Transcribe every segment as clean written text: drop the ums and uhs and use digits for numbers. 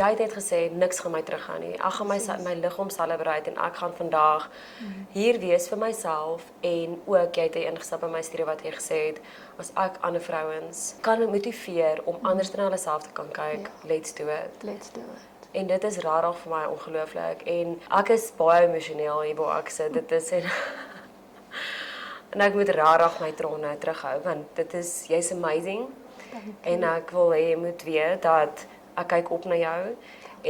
Jy het net gesê niks gaan my teruggaan nie. Ek gaan my liggaam celebrate en ek gaan vandag hier wees vir myself en ook jy het ingestap in my storie wat jy gesê het as ek ander vrouens kan motiveer om anders na hulle self te kan kyk, let's do it. Let's do it. En dit is regtig vir my ongelooflik en ek is baie emosioneel hier waar ek sit. Dit is en ek moet regtig my trane terughou want dit is jy's amazing. En ek wil hê jy moet weet dat ek kyk op na jou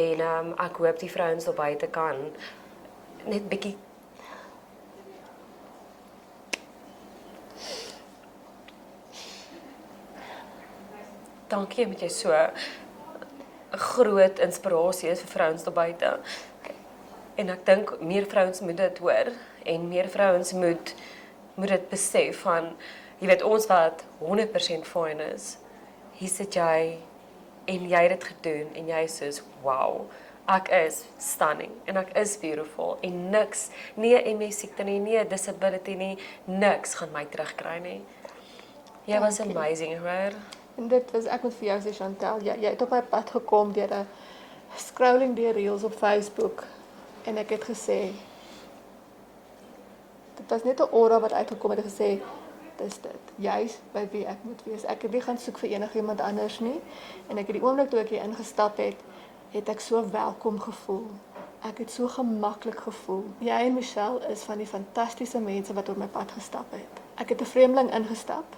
en ek hoop die vrouens daar buite kan net bietjie dankie met jy so 'n groot inspirasie is vir vrouens daar buite. En ek dink meer vrouens moet dit hoor en meer vrouens moet dit besef van jy weet ons wat 100% fine is. Hier sit jy en jy het dit gedoen en jy sê wow, ek is stunning en ek is beautiful en niks, nie 'n MS siekte nie, nie 'n disability nie, niks gaan my terugkry nie. Jy was amazing, hoor. En dit was, ek moet vir jou sê Chantel, jy het op my pad gekom deur 'n scrolling deur reels op Facebook en ek het gesê dit was net 'n aura wat uitgekom het en gesê dis dit, juis by wie ek moet wees. Ek het nie gaan soek vir enigiemand anders nie en ek het die oomblik toe ek hier ingestap het ek so welkom gevoel. Ek het so gemaklik gevoel. Jy en Michelle is van die fantastiese mense wat op my pad gestap het. Ek het 'n vreemdeling ingestap.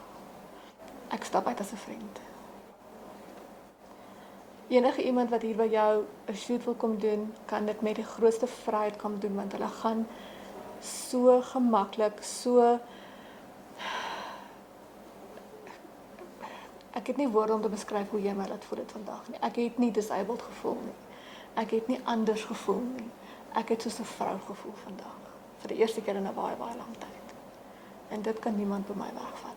Ek stap uit as 'n vriend. Enige iemand wat hier by jou 'n shoot wil kom doen, kan dit met die grootste vryheid kom doen want hulle gaan so gemaklik, so ek het nie woorde om te beskryf hoe jy my laat voel dit vandag nie. Ek het nie disabled gevoel nie. Ek het nie anders gevoel nie. Ek het soos 'n vrou gevoel vandag vir die eerste keer in 'n baie lang tyd. En dit kan niemand by my wegvat.